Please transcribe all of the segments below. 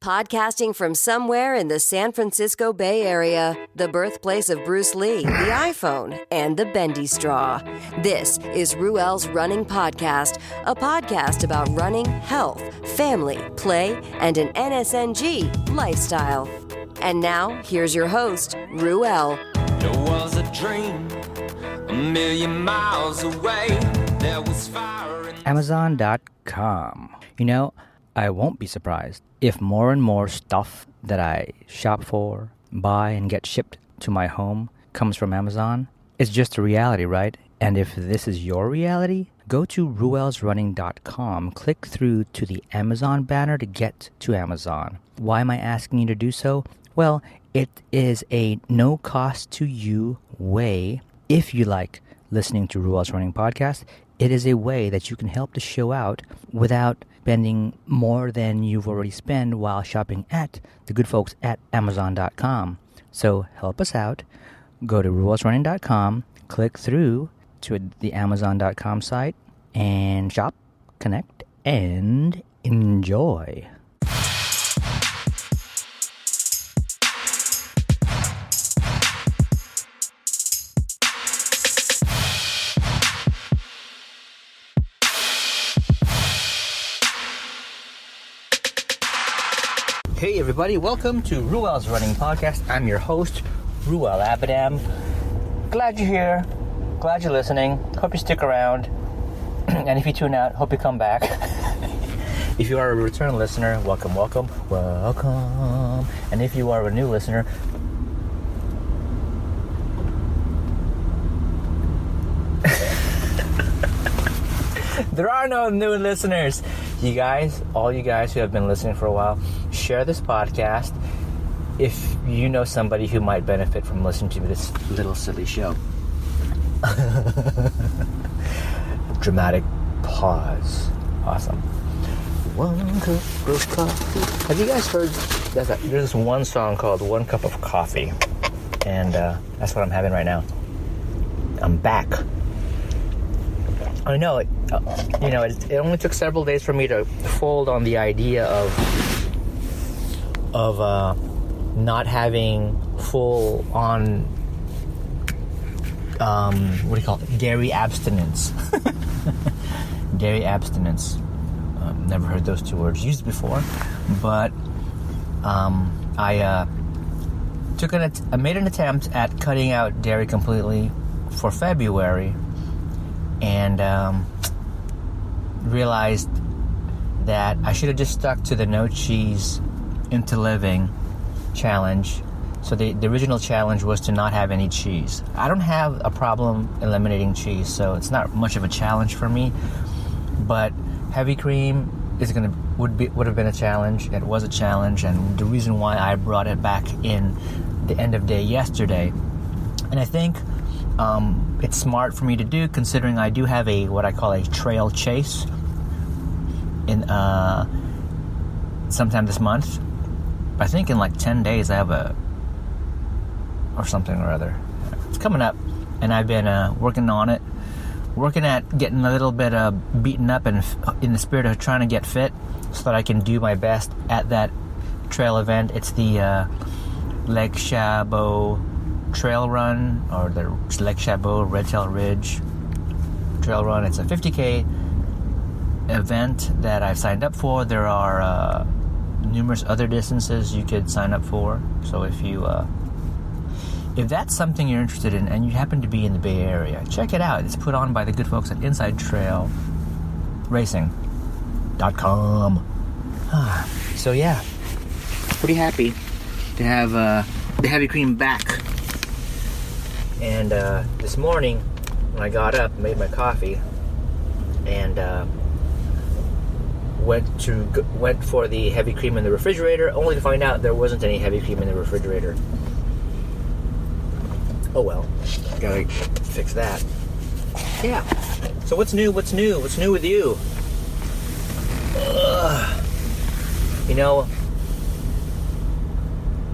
Podcasting from somewhere in the San Francisco Bay Area, the birthplace of Bruce Lee, the iPhone, and the bendy straw. This is Ruel's Running Podcast, a podcast about running, health, family, play, and an NSNG lifestyle. And now, here's your host, Ruel. There was a dream a million miles away. There was fire in Amazon.com. You know, I won't be surprised if more and more stuff that I shop for, buy, and get shipped to my home comes from Amazon. It's just a reality, right? And if this is your reality, go to ruelsrunning.com, click through to the Amazon banner to get to Amazon. Why am I asking you to do so? Well, it is a no-cost-to-you way. If you like listening to Ruel's Running Podcast, it is a way that you can help the show out without spending more than you've already spent while shopping at the good folks at Amazon.com. So help us out. Go to ruelsrunning.com, click through to the Amazon.com site, and shop, connect, and enjoy. Hey everybody, welcome to Ruel's Running Podcast. I'm your host, Ruel Abadam. Glad you're here. Glad you're listening. Hope you stick around. And if you tune out, hope you come back. If you are a return listener, welcome. And if you are a new listener, there are no new listeners. You guys, all you guys who have been listening for a while, share this podcast if you know somebody who might benefit from listening to this little silly show. Dramatic pause. Awesome. One cup of coffee. Have you guys heard? There's this one song called One Cup of Coffee. And that's what I'm having right now. I'm back. I know it. It only took several days for me to fold on the idea of not having full on what do you call it? Dairy abstinence. Dairy abstinence. Never heard those two words used before, but I made an attempt at cutting out dairy completely for February. And realized that I should have just stuck to the no cheese into living challenge. So the original challenge was to not have any cheese. I don't have a problem eliminating cheese, so it's not much of a challenge for me. But heavy cream would have been a challenge. It was a challenge, and the reason why I brought it back in the end of day yesterday. And I think it's smart for me to do, considering I do have what I call a trail chase in sometime this month. I think in like 10 days I have or something or other. It's coming up, and I've been working at getting a little bit beaten up, and in the spirit of trying to get fit so that I can do my best at that trail event. It's the Lake Chabot Trail Run, or the Lake Chabot Red Tail Ridge Trail Run. It's a 50K event that I've signed up for. There are numerous other distances you could sign up for. So if that's something you're interested in and you happen to be in the Bay Area, check it out. It's put on by the good folks at InsideTrailRacing.com. So yeah, pretty happy to have the heavy cream back. And this morning, when I got up, made my coffee, and went for the heavy cream in the refrigerator, only to find out there wasn't any heavy cream in the refrigerator. Oh well, gotta fix that. Yeah. So what's new? What's new with you?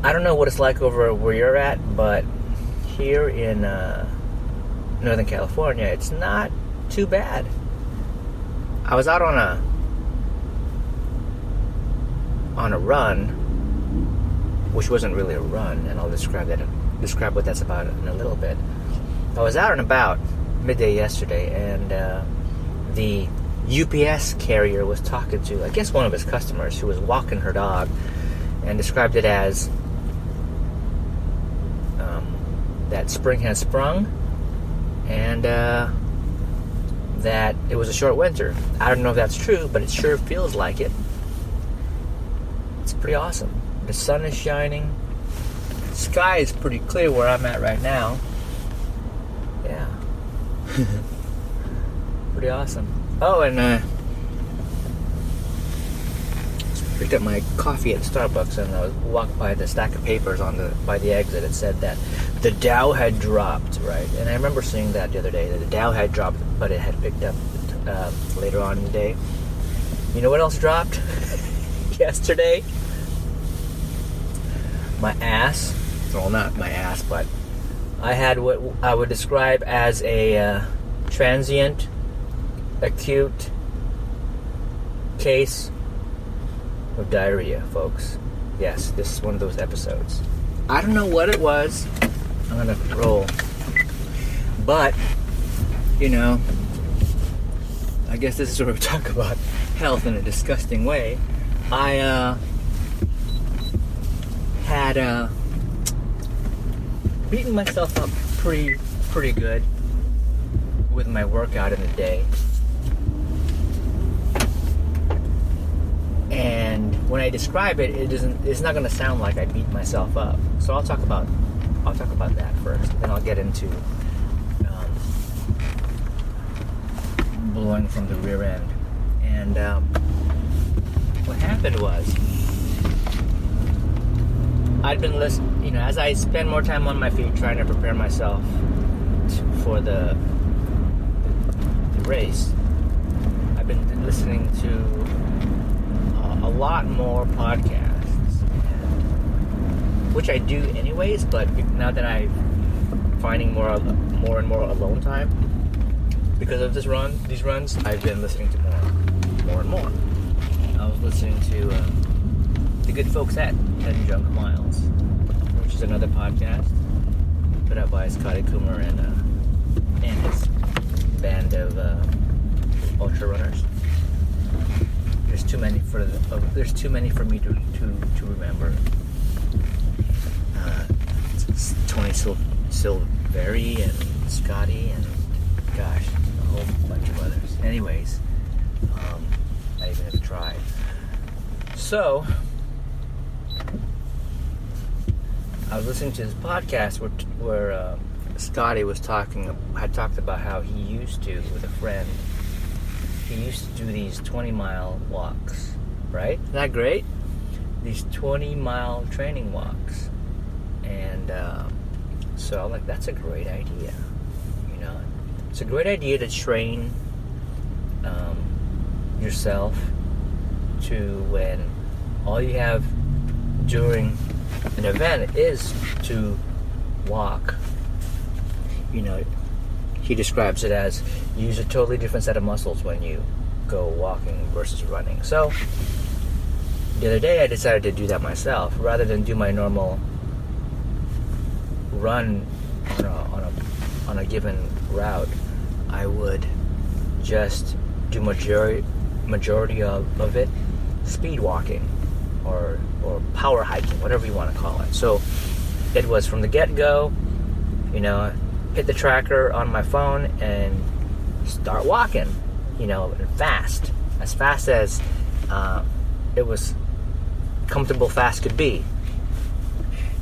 I don't know what it's like over where you're at, but here in Northern California, it's not too bad. I was out on a run which wasn't really a run, and I'll describe what that's about in a little bit. I was out and about midday yesterday, and the UPS carrier was talking to, I guess, one of his customers who was walking her dog, and described it as that spring has sprung, and that it was a short winter. I don't know if that's true, but it sure feels like it. It's pretty awesome. The sun is shining. The sky is pretty clear where I'm at right now. Yeah. Pretty awesome. Oh, and picked up my coffee at Starbucks, and I was walking by the stack of papers by the exit. It said that the Dow had dropped, right? And I remember seeing that the other day, that the Dow had dropped, but it had picked up later on in the day. You know what else dropped yesterday? My ass. Well, not my ass, but I had what I would describe as a transient, acute case of diarrhea, folks. Yes, this is one of those episodes. I don't know what it was. I'm gonna roll. But, you know, I guess this is where we talk about health in a disgusting way. I had beaten myself up pretty good with my workout in the day. And when I describe it, it's not going to sound like I beat myself up. So I'll talk about that first, then I'll get into blowing from the rear end. And what happened was, I'd been listening, you know, as I spend more time on my feet trying to prepare myself for the race, I've been listening to a lot more podcasts, which I do anyways, but now that I'm finding more and more alone time because of these runs, I've been listening to more and more. I was listening to the good folks at 10 Junk Miles, which is another podcast put out by Scotty Coomer and his band of ultra runners. There's too many for me to remember. It's Tony Silveri and Scotty and gosh, a whole bunch of others. Anyways, I even have tried. So I was listening to this podcast where Scotty had talked about how he used to, with a friend, he used to do these 20-mile walks, right? Isn't that great? These 20-mile training walks. And so I'm like, that's a great idea. You know, it's a great idea to train yourself to when all you have during an event is to walk. You know, he describes it as you use a totally different set of muscles when you go walking versus running. So the other day I decided to do that myself. Rather than do my normal run on a given route, I would just do majority of it speed walking or power hiking, whatever you want to call it. So it was from the get-go, you know, hit the tracker on my phone and start walking, you know, fast as it was comfortable fast could be.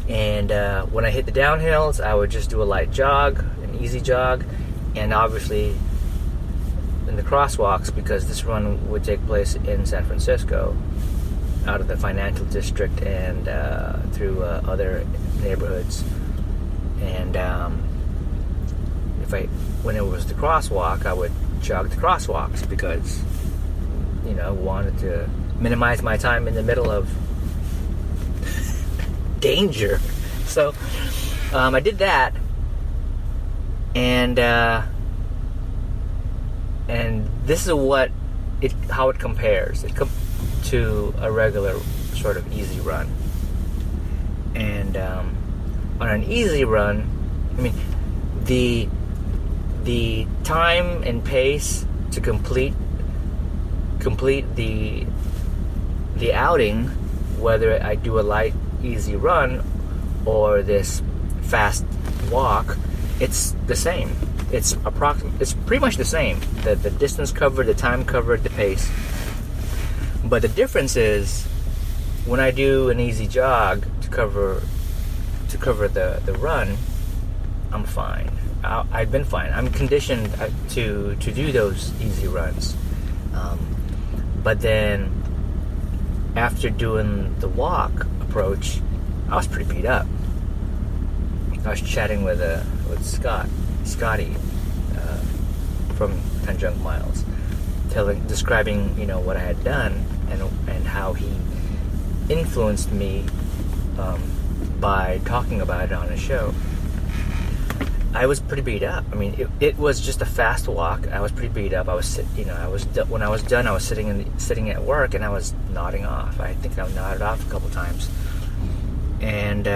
And when I hit the downhills, I would just do a light jog, an easy jog, and obviously in the crosswalks, because this run would take place in San Francisco, out of the financial district and through other neighborhoods. And when it was the crosswalk, I would jog the crosswalks because, you know, I wanted to minimize my time in the middle of danger. So I did that, and this is how it compares to a regular sort of easy run. And on an easy run, I mean, the time and pace to complete the outing, whether I do a light, easy run or this fast walk, it's the same. It's pretty much the same. The distance covered, the time covered, the pace. But the difference is when I do an easy jog to cover the run, I'm fine. I've been fine. I'm conditioned to do those easy runs. But then after doing the walk approach, I was pretty beat up. I was chatting with Scotty from 10 Junk Miles, describing what I had done and how he influenced me by talking about it on his show. I was pretty beat up. I mean, it was just a fast walk. I was pretty beat up. When I was done, I was sitting at work and I was nodding off. I think I nodded off a couple times, and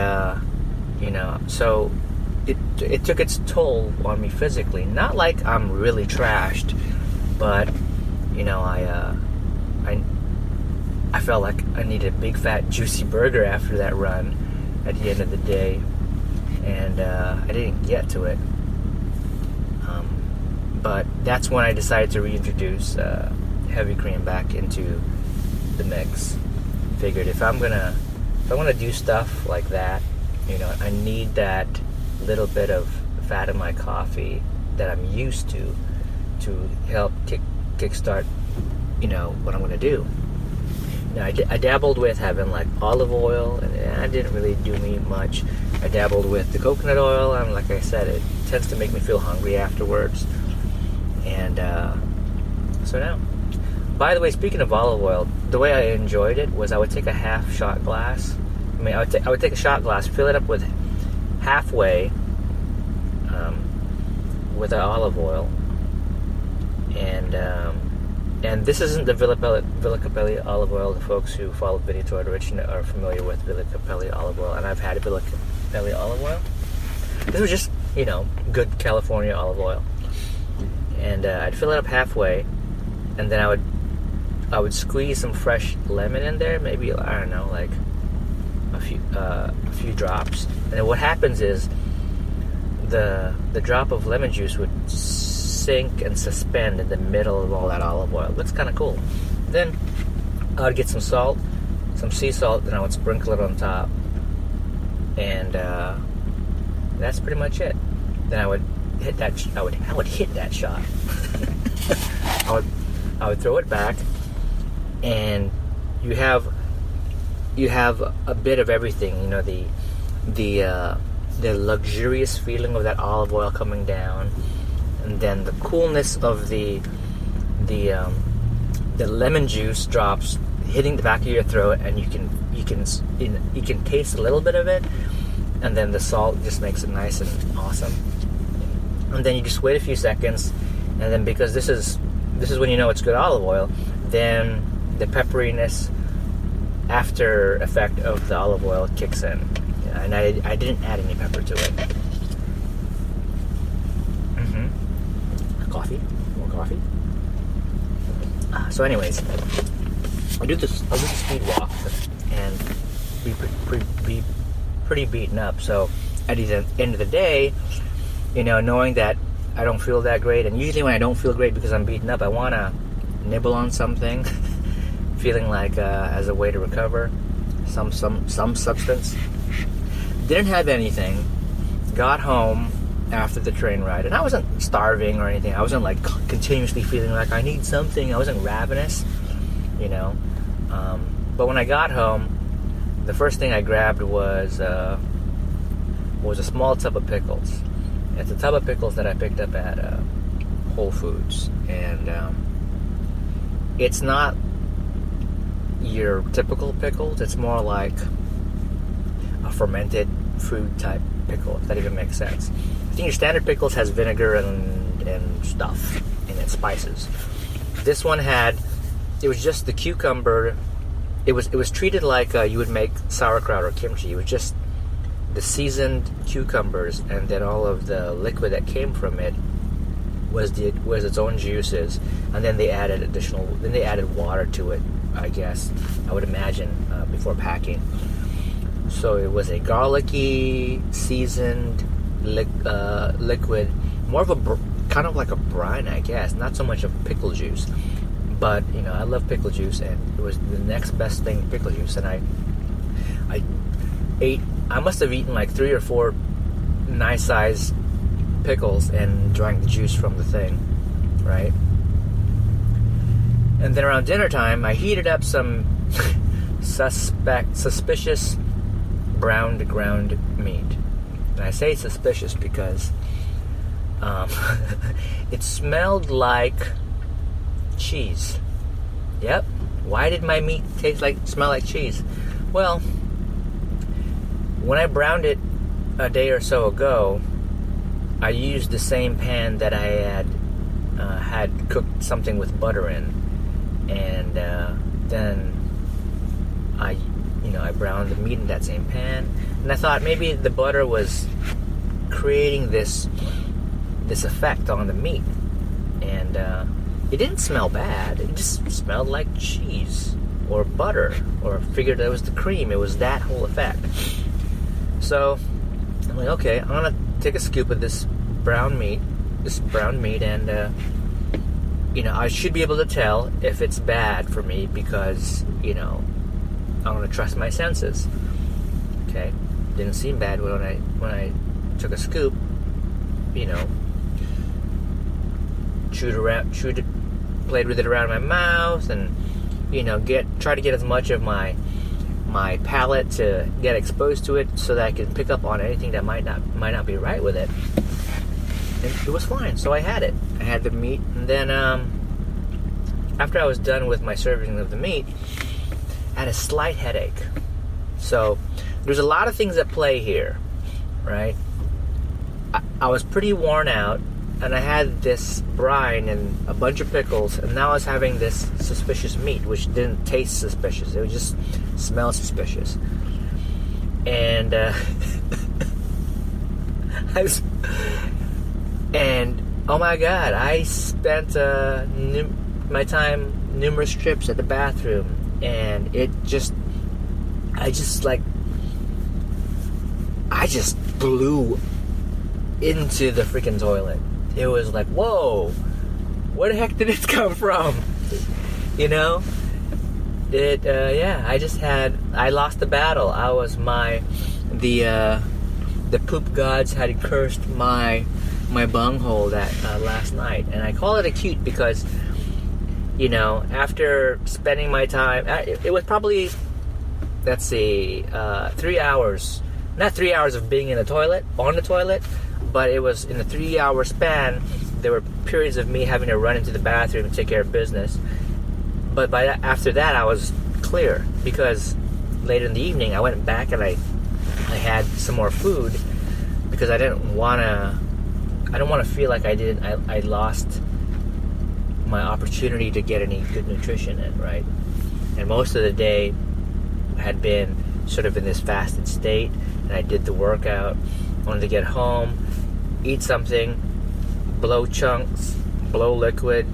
so it took its toll on me physically. Not like I'm really trashed, but I felt like I needed a big fat juicy burger after that run at the end of the day. And I didn't get to it. But that's when I decided to reintroduce heavy cream back into the mix. Figured if I want to do stuff like that, I need that little bit of fat in my coffee that I'm used to help kickstart, what I'm going to do. Now, I dabbled with having like olive oil, and that didn't really do me much. I dabbled with the coconut oil, and like I said, it tends to make me feel hungry afterwards. And so now, by the way, speaking of olive oil, the way I enjoyed it was I would take a half shot glass. I would take a shot glass, fill it up with halfway with the olive oil, and this isn't the Villa Capelli olive oil. The folks who follow Vinny Tortorich are familiar with Villa Capelli olive oil, and I've had Villa Capelli olive oil. This was just, good California olive oil. And I'd fill it up halfway, and then I would squeeze some fresh lemon in there, maybe, I don't know, like a few drops. And then what happens is the drop of lemon juice would sink and suspend in the middle of all that olive oil. It looks kind of cool. Then I would get some salt, some sea salt, and I would sprinkle it on top. And that's pretty much it. Then I would hit that. I would hit that shot. I would throw it back, and you have a bit of everything. The luxurious feeling of that olive oil coming down, and then the coolness of the lemon juice drops hitting the back of your throat, and you can taste a little bit of it, and then the salt just makes it nice and awesome. And then you just wait a few seconds, and then because this is when you know it's good olive oil, then the pepperiness after effect of the olive oil kicks in. And I didn't add any pepper to it. Coffee, more coffee. So anyways, I'll do this speed walk and be pretty beaten up. So at the end of the day, knowing that I don't feel that great, and usually when I don't feel great because I'm beaten up, I want to nibble on something, feeling like as a way to recover, some substance. Didn't have anything. Got home after the train ride, and I wasn't starving or anything. I wasn't like continuously feeling like I need something. I wasn't ravenous, But when I got home, the first thing I grabbed was a small tub of pickles. It's a tub of pickles that I picked up at Whole Foods, and it's not your typical pickles. It's more like a fermented food type pickle, if that even makes sense. I think your standard pickles has vinegar and stuff in it, spices. This one it was just the cucumber. It was treated like you would make sauerkraut or kimchi. It was just the seasoned cucumbers, and then all of the liquid that came from it was its own juices, and then they added water to it, I guess, I would imagine, before packing. So it was a garlicky, seasoned liquid, more of a kind of like a brine, I guess, not so much of pickle juice. But, I love pickle juice, and it was the next best thing, pickle juice. And I must have eaten like 3 or 4 nice-sized pickles and drank the juice from the thing, right? And then around dinner time, I heated up some suspicious browned ground meat. And I say suspicious because it smelled like cheese. Yep. Why did my meat smell like cheese? Well, when I browned it a day or so ago, I used the same pan that I had cooked something with butter in, and then I browned the meat in that same pan, and I thought maybe the butter was creating this effect on the meat, and it didn't smell bad. It just smelled like cheese or butter, or figured it was the cream. It was that whole effect. So I'm like, okay, I'm gonna take a scoop of this brown meat, and I should be able to tell if it's bad for me, because I want to trust my senses. Okay, didn't seem bad when I took a scoop. Played with it around my mouth, and try to get as much of my palate to get exposed to it, so that I can pick up on anything that might not be right with it. And it was fine, so I had it. I had the meat, and then after I was done with my serving of the meat, I had a slight headache. So there's a lot of things at play here, right? I was pretty worn out, and I had this brine and a bunch of pickles, and now I was having this suspicious meat, which didn't taste suspicious. It would just smell suspicious. And oh my God, I spent my time numerous trips at the bathroom, and I just blew into the freaking toilet. It was like, whoa, where the heck did it come from? I lost the battle. The poop gods had cursed my bunghole that last night, and I call it acute because, after spending my time, it was probably, 3 hours, not 3 hours of being on the toilet, but it was in a 3-hour span. There were periods of me having to run into the bathroom and take care of business, but after that I was clear, because later in the evening I went back and I had some more food, because I don't want to feel like I lost my opportunity to get any good nutrition in, right? And most of the day had been sort of in this fasted state, and I did the workout, wanted to get home, eat something, blow chunks, blow liquid.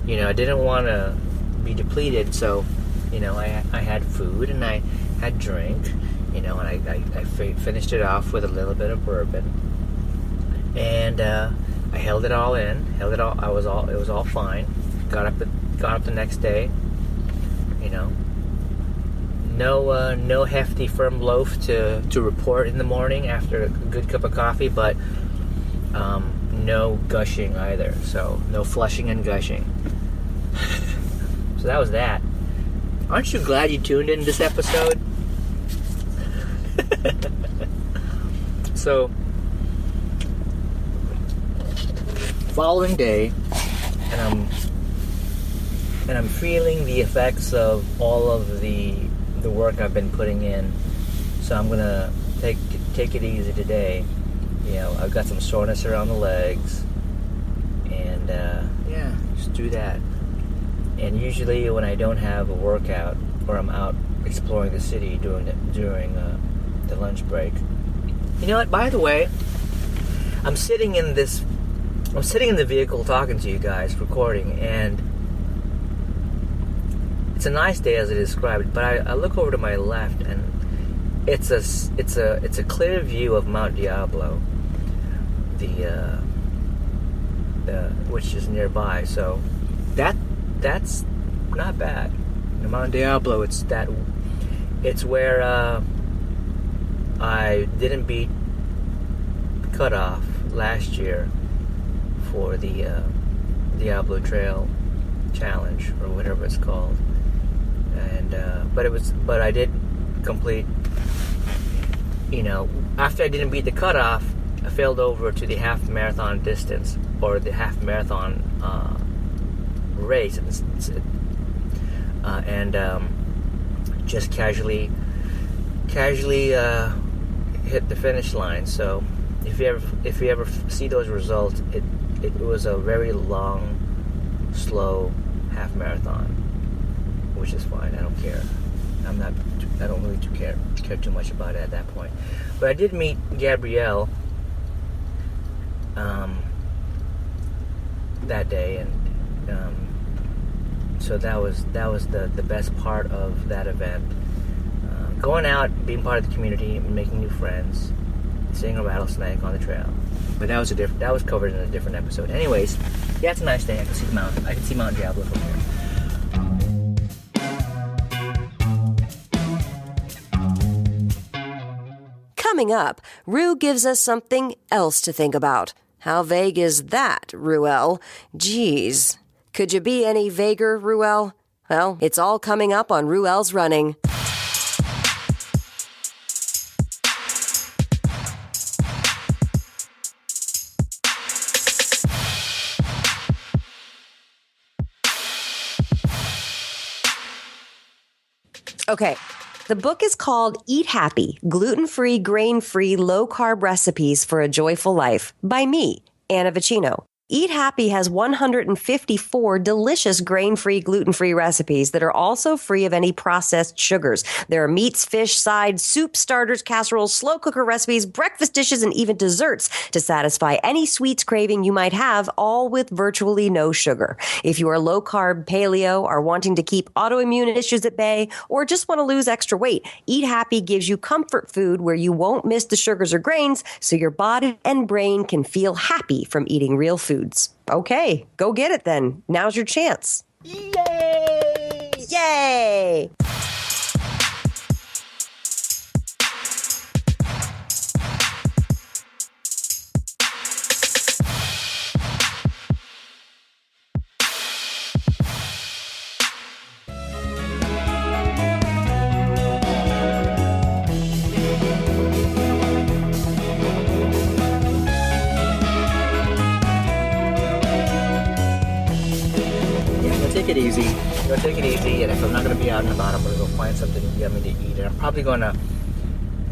I didn't want to be depleted, so I had food and I had drink, and I finished it off with a little bit of bourbon, and I held it all in. It was all fine. Got up the next day. No hefty firm loaf to report in the morning after a good cup of coffee, but no gushing either. So no flushing and gushing. So that was that. Aren't you glad you tuned in this episode? So, following day, and I'm feeling the effects of all of the work I've been putting in. So I'm gonna take it easy today. I've got some soreness around the legs, and just do that. And usually when I don't have a workout, or I'm out exploring the city during the lunch break, You know what? By the way, I'm sitting in the vehicle talking to you guys, recording, and it's a nice day as I described. But I look over to my left, and it's a clear view of Mount Diablo, which is nearby. So that's not bad. Mount Diablo, it's where I didn't beat cutoff last year for the Diablo Trail Challenge, or whatever it's called, and but I did complete. After I didn't beat the cutoff, I failed over to the half marathon distance, or the half marathon race, and just casually hit the finish line. So if you ever see those results, it was a very long, slow half marathon, which is fine. I don't care. I don't really care too much about it at that point. But I did meet Gabrielle that day, and so that was the best part of that event. Going out, being part of the community, making new friends, seeing a rattlesnake on the trail. But that was covered in a different episode. Anyways, yeah, it's a nice day. I can see the mountain. I can see Mount Diablo from here. Coming up, Rue gives us something else to think about. How vague is that, Ruel? Geez. Could you be any vaguer, Ruel? Well, it's all coming up on Ruel's Running. Okay, the book is called Eat Happy, Gluten-Free, Grain-Free, Low-Carb Recipes for a Joyful Life by me, Anna Vicino. Eat Happy has 154 delicious grain-free, gluten-free recipes that are also free of any processed sugars. There are meats, fish, sides, soup, starters, casseroles, slow cooker recipes, breakfast dishes, and even desserts to satisfy any sweets craving you might have, all with virtually no sugar. If you are low-carb, paleo, are wanting to keep autoimmune issues at bay, or just want to lose extra weight, Eat Happy gives you comfort food where you won't miss the sugars or grains, so your body and brain can feel happy from eating real food. Okay, go get it then. Now's your chance. Yay! Yay! Take it easy, and if I'm not going to be out and about, I'm going to go find something yummy to eat, and I'm probably going to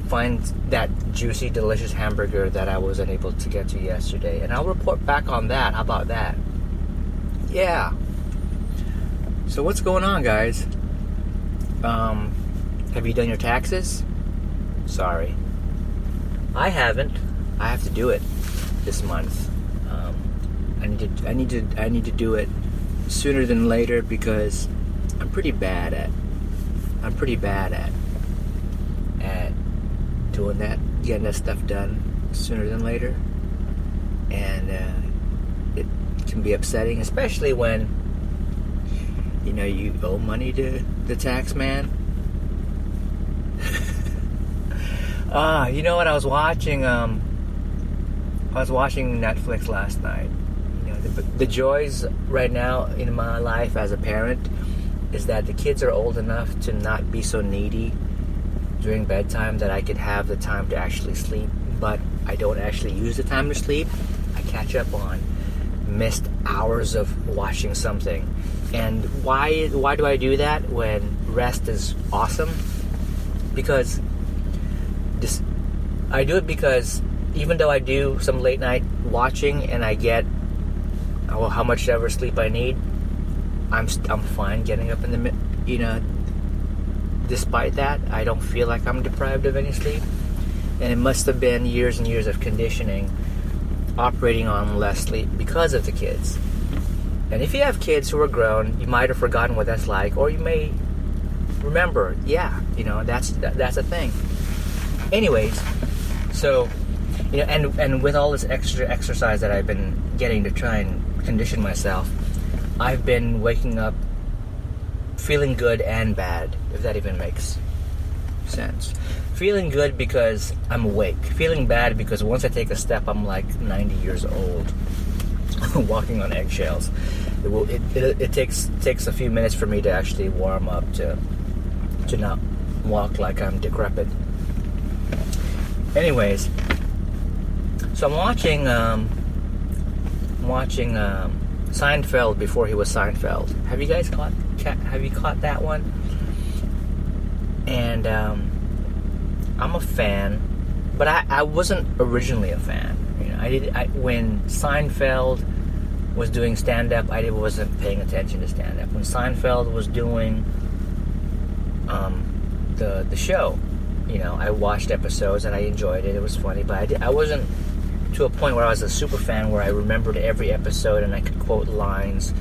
find that juicy, delicious hamburger that I wasn't able to get to yesterday, and I'll report back on that. How about that? Yeah. So what's going on, guys? Have you done your taxes? Sorry, I haven't. I have to do it this month. I need to do it sooner than later, because I'm pretty bad at doing that, getting that stuff done sooner than later, and it can be upsetting, especially when you owe money to the tax man. You know what? I was watching Netflix last night. The joys right now in my life as a parent is that the kids are old enough to not be so needy during bedtime, that I could have the time to actually sleep, but I don't actually use the time to sleep. I catch up on missed hours of watching something. And why do I do that when rest is awesome? Because I do it because even though I do some late night watching and I get how much ever sleep I need, I'm fine getting up in the despite that, I don't feel like I'm deprived of any sleep. And it must have been years and years of conditioning operating on less sleep because of the kids. And if you have kids who are grown, you might have forgotten what that's like, or you may remember, that's a thing. Anyways, so, and with all this extra exercise that I've been getting to try and condition myself, I've been waking up feeling good and bad, if that even makes sense. Feeling good because I'm awake. Feeling bad because once I take a step, I'm like 90 years old, walking on eggshells. It takes a few minutes for me to actually warm up to not walk like I'm decrepit. Anyways, so I'm watching Seinfeld before he was Seinfeld. Have you guys caught that one? And I'm a fan, but I wasn't originally a fan. When Seinfeld was doing stand-up, I wasn't paying attention to stand-up. When Seinfeld was doing the show, I watched episodes and I enjoyed it. It was funny, but I wasn't to a point where I was a super fan where I remembered every episode and I could quote lines.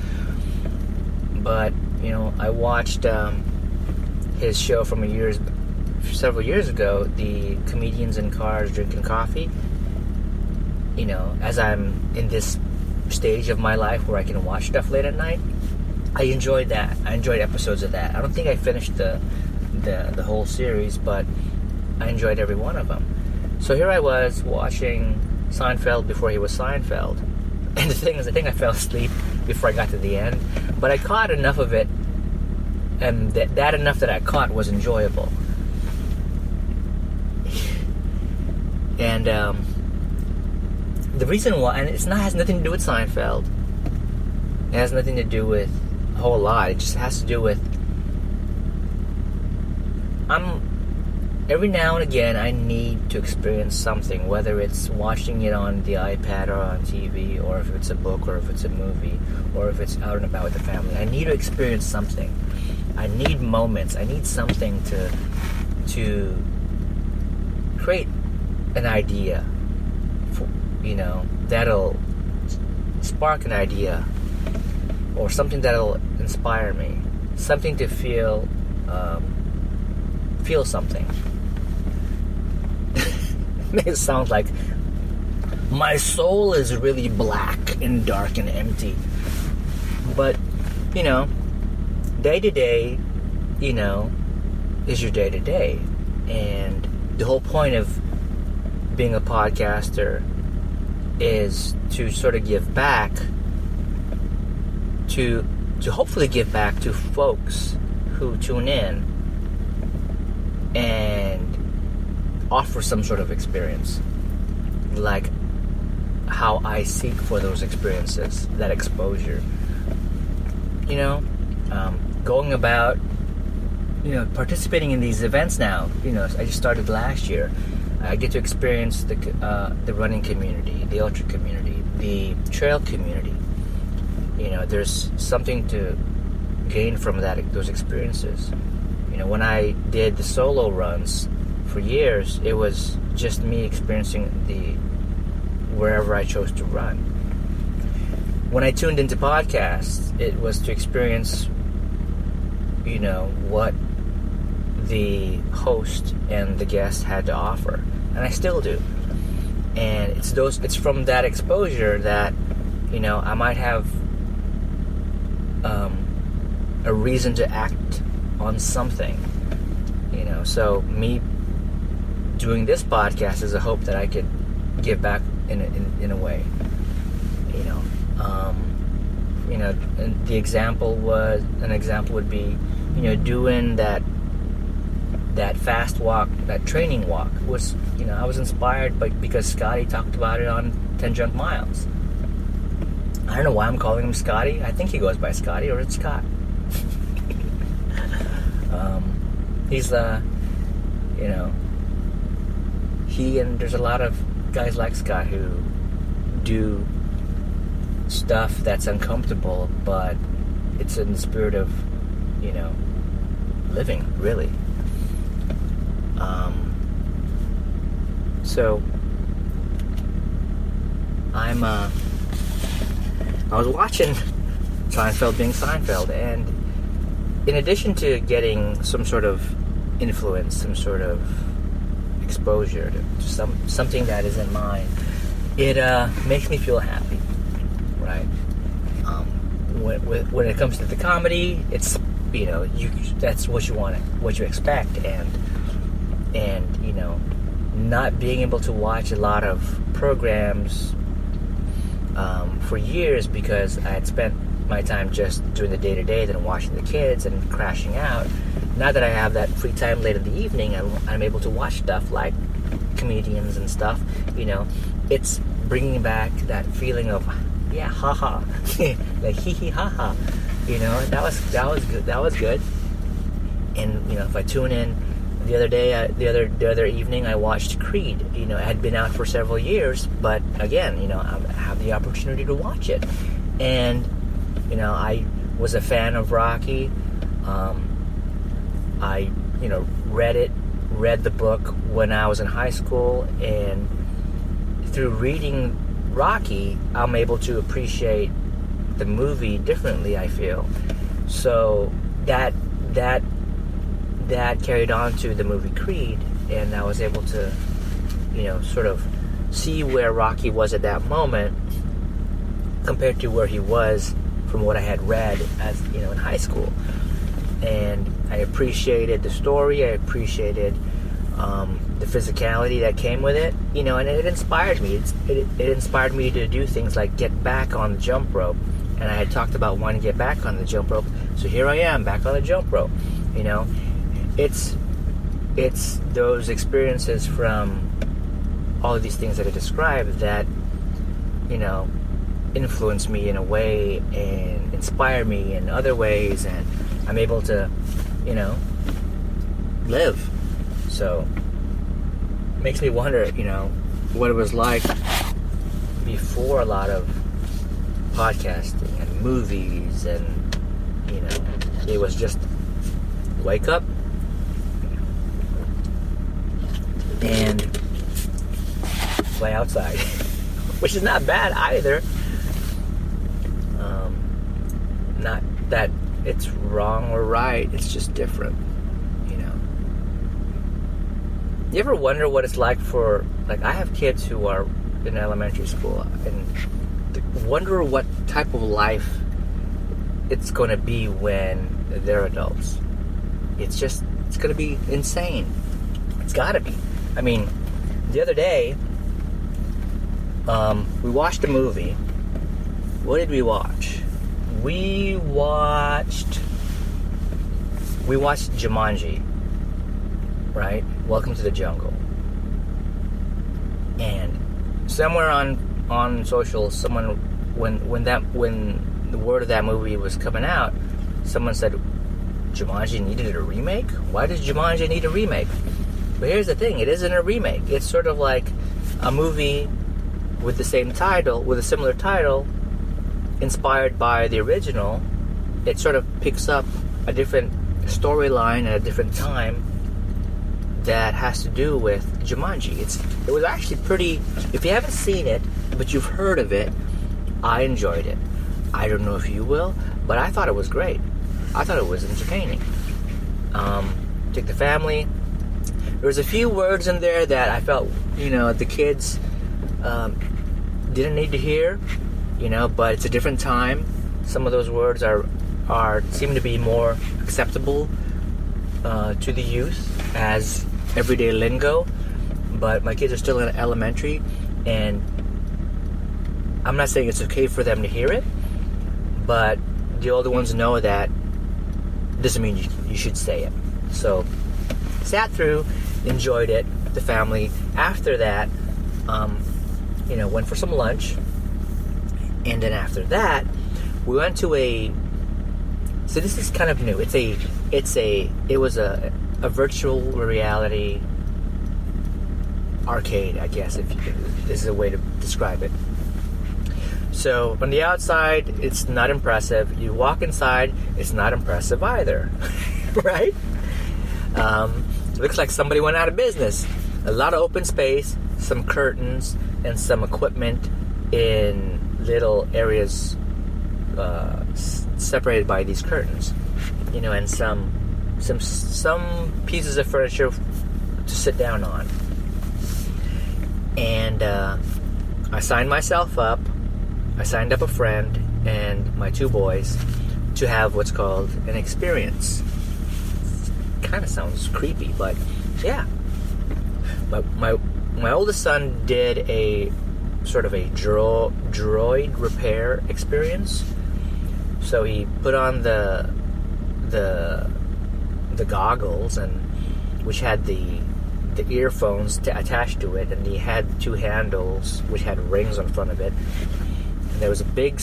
But I watched his show from several years ago, the Comedians in Cars Drinking Coffee. As I'm in this stage of my life where I can watch stuff late at night, I enjoyed that. I enjoyed episodes of that. I don't think I finished the whole series, but I enjoyed every one of them. So here I was watching Seinfeld before he was Seinfeld. And the thing is, I think I fell asleep before I got to the end, but I caught enough of it, and that enough that I caught was enjoyable. And the reason why, and has nothing to do with Seinfeld. It has nothing to do with a whole lot. It just has to do with every now and again I need to experience something, whether it's watching it on the iPad or on TV, or if it's a book, or if it's a movie, or if it's out and about with the family. I need to experience something. I need moments. I need something to create an idea, that'll spark an idea, or something that'll inspire me, something to feel something. It makes it sound like my soul is really black and dark and empty. But, day to day, is your day to day. And the whole point of being a podcaster is to sort of give back, to hopefully give back to folks who tune in and offer some sort of experience, like how I seek for those experiences, that exposure. Going about, participating in these events now. I just started last year. I get to experience the running community, the ultra community, the trail community. There's something to gain from those experiences. When I did the solo runs for years, it was just me experiencing wherever I chose to run. When I tuned into podcasts, it was to experience, what the host and the guest had to offer, and I still do. And it's from that exposure that I might have a reason to act on something. So me doing this podcast is a hope that I could give back in a way. And the example would be, doing that fast walk, that training walk was, I was inspired because Scotty talked about it on 10 Junk Miles. I don't know why I'm calling him Scotty. I think he goes by Scotty, or it's Scott. He's he and there's a lot of guys like Scott who do stuff that's uncomfortable, but it's in the spirit of, living, really. So I was watching Seinfeld being Seinfeld, and in addition to getting some sort of influence, some sort of exposure to something that isn't mine, it makes me feel happy, right? When it comes to the comedy, it's, you know, that's what you want, what you expect, and you know, not being able to watch a lot of programs for years because I had spent my time just doing the day-to-day, then watching the kids and crashing out. Now that I have that free time late in the evening, I'm able to watch stuff like comedians and stuff. You know, it's bringing back that feeling of, yeah, haha, like hee hee ha ha. You know, that was good. That was good. And you know, if I tune in, the other day, the other evening, I watched Creed. You know, it had been out for several years, but again, you know, I have the opportunity to watch it, and you know, I was a fan of Rocky. I, you know, read the book when I was in high school, and through reading Rocky, I'm able to appreciate the movie differently, I feel. So that carried on to the movie Creed, and I was able to, you know, sort of see where Rocky was at that moment compared to where he was from what I had read as, you know, in high school. And I appreciated the story, I appreciated the physicality that came with it, you know, and it inspired me. It inspired me to do things like get back on the jump rope, and I had talked about wanting to get back on the jump rope, so here I am, back on the jump rope, you know. It's those experiences from all of these things that I described that, you know, influence me in a way and inspire me in other ways, and I'm able to, you know, live. So it makes me wonder, you know, what it was like before a lot of podcasting and movies, and you know, it was just wake up and play outside, which is not bad either. Not that it's wrong or right, it's just different, you know. You ever wonder what it's like for, like, I have kids who are in elementary school, and wonder what type of life it's going to be when they're adults. It's going to be insane. It's got to be. I mean, the other day, we watched a movie. What did we watch? We watched Jumanji, right? Welcome to the Jungle. And somewhere on social, someone, when the word of that movie was coming out, someone said Jumanji needed a remake? Why does Jumanji need a remake? But here's the thing, it isn't a remake. It's sort of like a movie with the same title, with a similar title, inspired by the original. It sort of picks up a different storyline at a different time that has to do with Jumanji. It was actually pretty, if you haven't seen it, but you've heard of it, I enjoyed it. I don't know if you will, but I thought it was great. I thought it was entertaining. Take the family. There was a few words in there that I felt, you know, the kids didn't need to hear, you know, but it's a different time. Some of those words seem to be more acceptable to the youth as everyday lingo, but my kids are still in elementary, and I'm not saying it's okay for them to hear it, but the older ones know that doesn't mean you should say it. So sat through, enjoyed it, the family. After that, you know, went for some lunch, and then after that, we went to so this is kind of new. It was a virtual reality arcade, I guess, if this is a way to describe it. So on the outside, it's not impressive. You walk inside, it's not impressive either, right? Looks like somebody went out of business. a lot of open space, some curtains, and some equipment in little areas separated by these curtains, and some pieces of furniture to sit down on. And I signed myself up. I signed up a friend and my 2 boys to have what's called an experience. Kind of sounds creepy, but yeah. My oldest son did a sort of a droid repair experience. So he put on the goggles, and which had the earphones attached to it, and he had 2 handles which had rings on front of it. And there was a big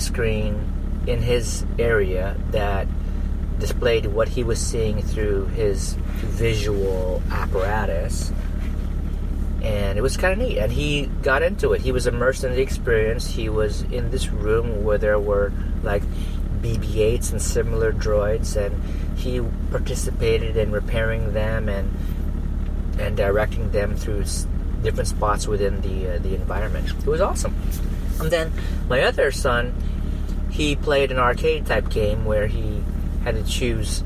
screen in his area that displayed what he was seeing through his visual apparatus. And it was kind of neat, and he got into it. He was immersed in the experience. He was in this room where there were like BB-8s and similar droids, and he participated in repairing them and directing them through different spots within the environment. It was awesome. And then my other son, he played an arcade type game where he had to choose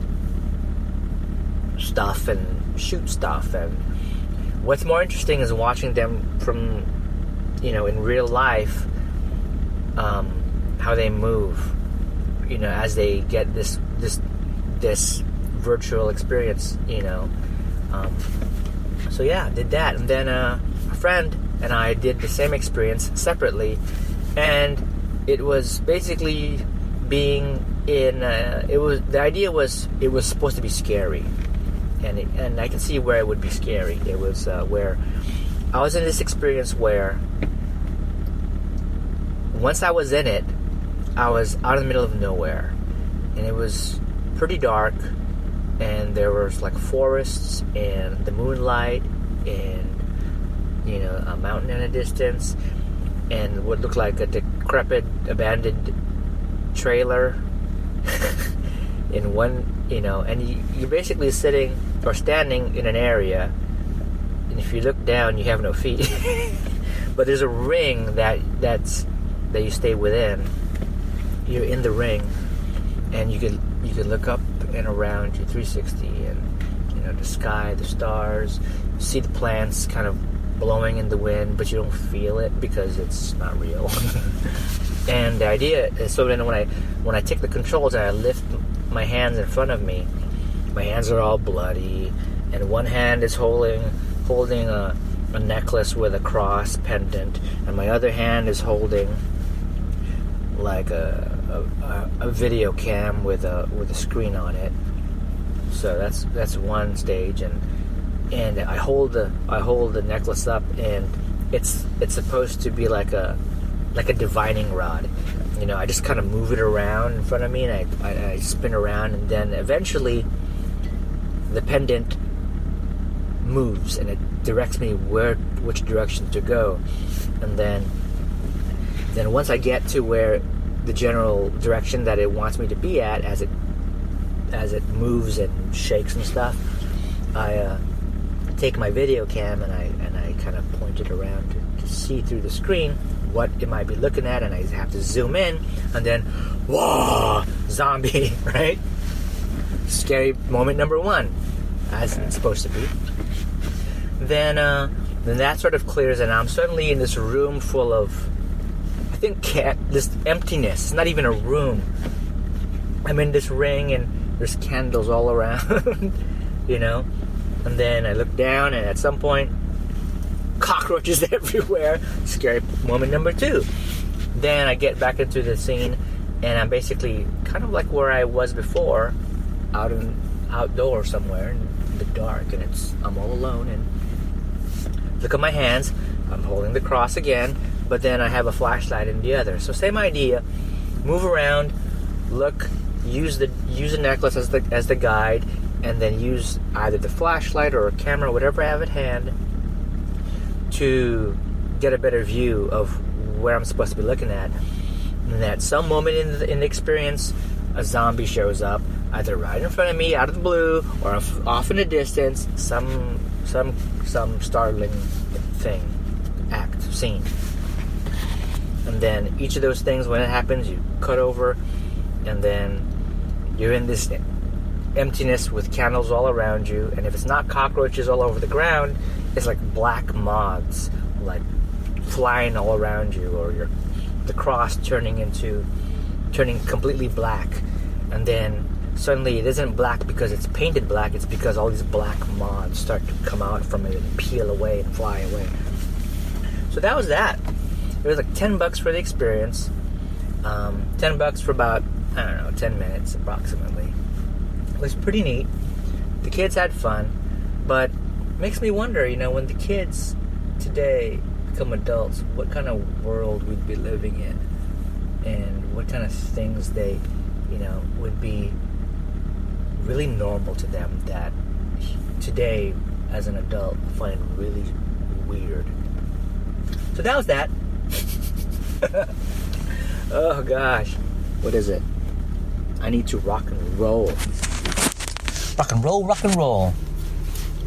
stuff and shoot stuff. And what's more interesting is watching them from, in real life, how they move, as they get this virtual experience, So yeah, did that. And then a friend and I did the same experience separately, and it was basically being in. The idea was it was supposed to be scary, and I can see where it would be scary. It was where I was in this experience where once I was in it, I was out in the middle of nowhere, and it was pretty dark. And there was like forests and the moonlight and, a mountain in a distance and what looked like a decrepit, abandoned trailer in one, and you're basically sitting or standing in an area, and if you look down, you have no feet. But there's a ring that you stay within. You're in the ring, and you could look up and around you 360, and the sky, the stars, you see the plants kind of blowing in the wind, but you don't feel it because it's not real. And the idea is, so then when I take the controls and I lift my hands in front of me, my hands are all bloody, and one hand is holding a necklace with a cross pendant, and my other hand is holding like a video cam with a screen on it. So that's one stage, and I hold the necklace up, and it's supposed to be like a divining rod. I just kind of move it around in front of me, and I spin around, and then eventually the pendant moves, and it directs me which direction to go. And then once I get to where the general direction that it wants me to be at, as it moves and shakes and stuff, I take my video cam and I kind of point it around to see through the screen what it might be looking at, and I have to zoom in, and then whoa, zombie, right? Scary moment number 1, as it's supposed to be. Then that sort of clears, and I'm suddenly in this room full of, I think, this emptiness. It's not even a room. I'm in this ring, and there's candles all around, And then I look down, and at some point, cockroaches everywhere. Scary moment number 2. Then I get back into the scene, and I'm basically kind of like where I was before, outdoor somewhere in the dark, and I'm all alone. And look at my hands. I'm holding the cross again, but then I have a flashlight in the other. So same idea. Move around, look, use the necklace as the guide, and then use either the flashlight or a camera, whatever I have at hand, to get a better view of where I'm supposed to be looking at. And at some moment in the experience, a zombie shows up, either right in front of me, out of the blue, or off in the distance. Some some startling thing, act, scene. And then each of those things, when it happens, you cut over, and then you're in this emptiness with candles all around you. And if it's not cockroaches all over the ground, it's like black moths, like flying all around you, or the cross turning completely black. And then suddenly it isn't black because it's painted black, it's because all these black moths start to come out from it and peel away and fly away. So that was that. It was like $10 for the experience. $10 for about, 10 minutes approximately. It was pretty neat. The kids had fun, but it makes me wonder, when the kids today become adults, what kind of world we'd be living in, and what kind of things they, would be really normal to them that today, as an adult, I find really weird. So that was that. Oh gosh, what is it? I need to rock and roll. Rock and roll, rock and roll.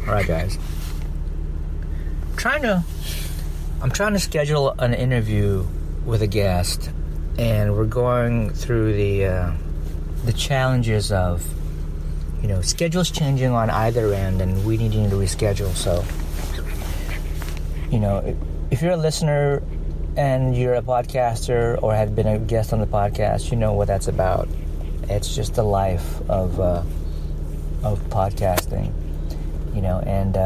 Alright guys. I'm trying to schedule an interview with a guest, and we're going through the challenges of, schedules changing on either end and we needing to reschedule. So, if you're a listener and you're a podcaster or have been a guest on the podcast, you know what that's about. It's just the life of podcasting, and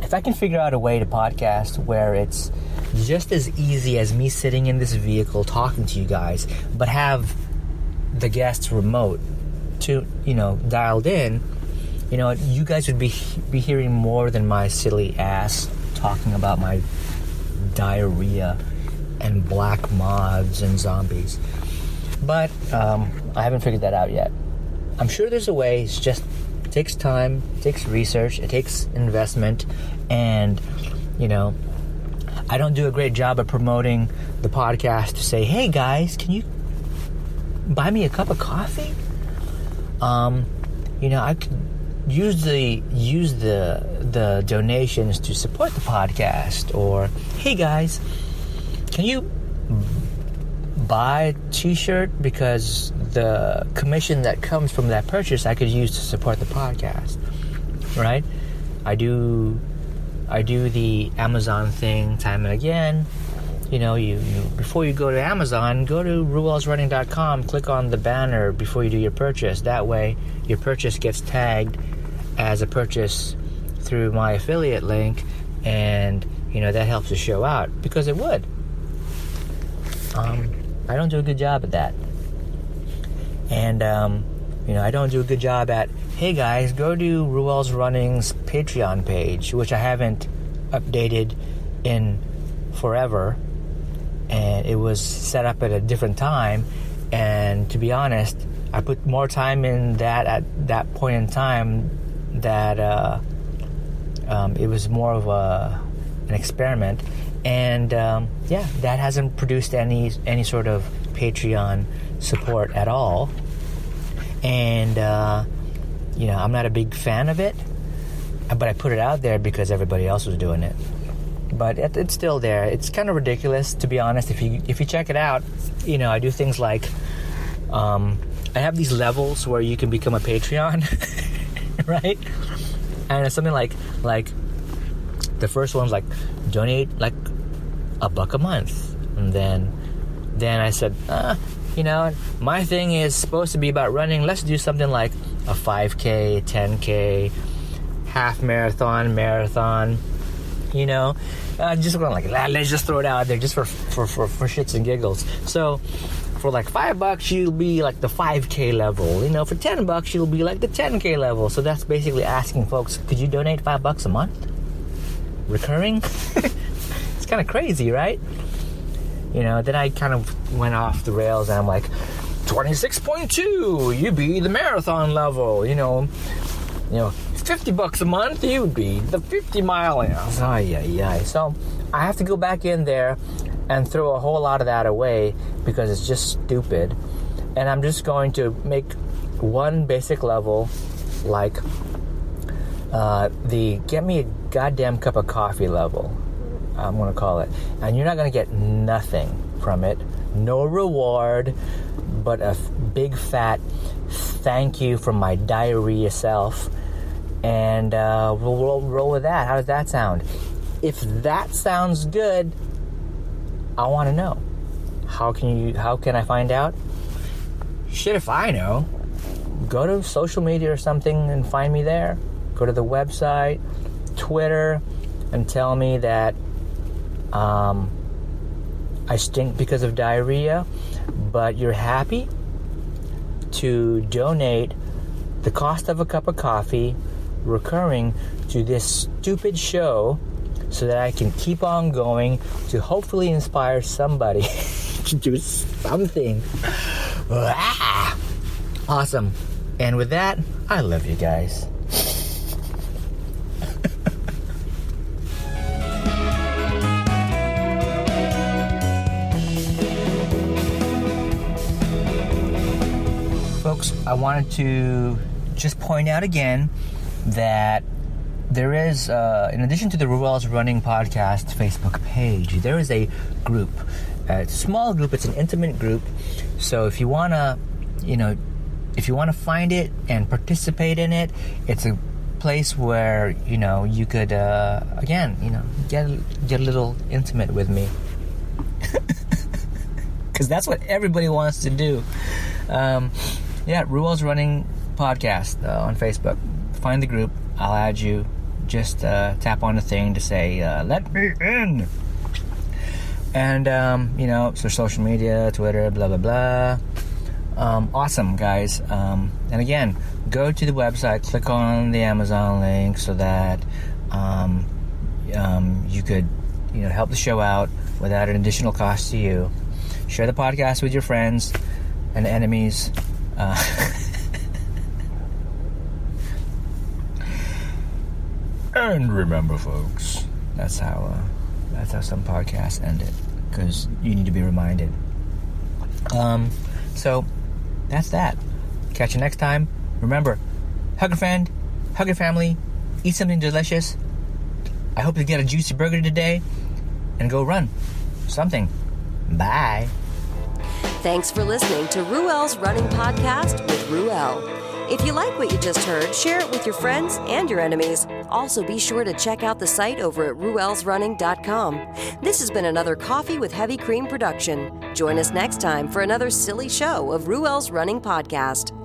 if I can figure out a way to podcast where it's just as easy as me sitting in this vehicle talking to you guys, but have the guests remote to, dialed in, you guys would be hearing more than my silly ass talking about my diarrhea and black moths and zombies. But I haven't figured that out yet. I'm sure there's a way. It takes time, it takes research, it takes investment, and I don't do a great job of promoting the podcast to say, hey guys, can you buy me a cup of coffee? I could use the donations to support the podcast, or hey guys, can you buy a t-shirt, because the commission that comes from that purchase I could use to support the podcast, right? I do the Amazon thing time and again. You before you go to Amazon, go to RER193.com, click on the banner before you do your purchase. That way your purchase gets tagged as a purchase through my affiliate link, and that helps the show out, because it would. I don't do a good job at that. And I don't do a good job at, hey guys, go to Ruel's Running's Patreon page, which I haven't updated in forever, and it was set up at a different time, and to be honest, I put more time in that at that point in time that it was more of an experiment, and that hasn't produced any sort of Patreon support at all. And I'm not a big fan of it, but I put it out there because everybody else was doing it. But it's still there. It's kind of ridiculous, to be honest. If you check it out, I do things like I have these levels where you can become a Patreon, right? And it's something like the first one's like donate like $1 a month, and then I said, my thing is supposed to be about running. Let's do something like a 5K, 10K, half marathon, just going like, let's just throw it out there just for shits and giggles. So for like $5, you'll be like the 5K level. For $10, you'll be like the 10K level. So that's basically asking folks, could you donate $5 a month? Recurring? It's kind of crazy, right? Then I kind of went off the rails, and I'm like, 26.2, you be the marathon level, $50 a month, you'd be the 50 mile. So I have to go back in there and throw a whole lot of that away because it's just stupid. And I'm just going to make one basic level, like the get me a goddamn cup of coffee level, I'm going to call it. And you're not going to get nothing from it. No reward, but a big fat thank you from my diarrhea self. And we'll roll with that. How does that sound? If that sounds good, I want to know. How can I find out? Shit if I know. Go to social media or something and find me there. Go to the website, Twitter, and tell me that I stink because of diarrhea, but you're happy to donate the cost of a cup of coffee recurring to this stupid show so that I can keep on going to hopefully inspire somebody to do something. Awesome. And with that, I love you guys. Folks, I wanted to just point out again that there is, in addition to the Ruel's Running Podcast Facebook page, there is a group. It's a small group. It's an intimate group. So if you want to, find it and participate in it, it's a place where, you could, get a little intimate with me. Because that's what everybody wants to do. Ruel's Running Podcast on Facebook. Find the group. I'll add you. Just tap on the thing to say, let me in. And, so social media, Twitter, blah, blah, blah. Awesome, guys. And again, go to the website, click on the Amazon link so that you could, help the show out without an additional cost to you. Share the podcast with your friends and enemies. And remember, folks, that's how some podcasts end it, because you need to be reminded. So that's that. Catch you next time. Remember, hug a friend, hug your family, eat something delicious. I hope you get a juicy burger today, and go run something. Bye. Thanks for listening to Ruel's Running Podcast with Ruel. If you like what you just heard, share it with your friends and your enemies. Also, be sure to check out the site over at ruelsrunning.com. This has been another Coffee with Heavy Cream production. Join us next time for another silly show of Ruel's Running Podcast.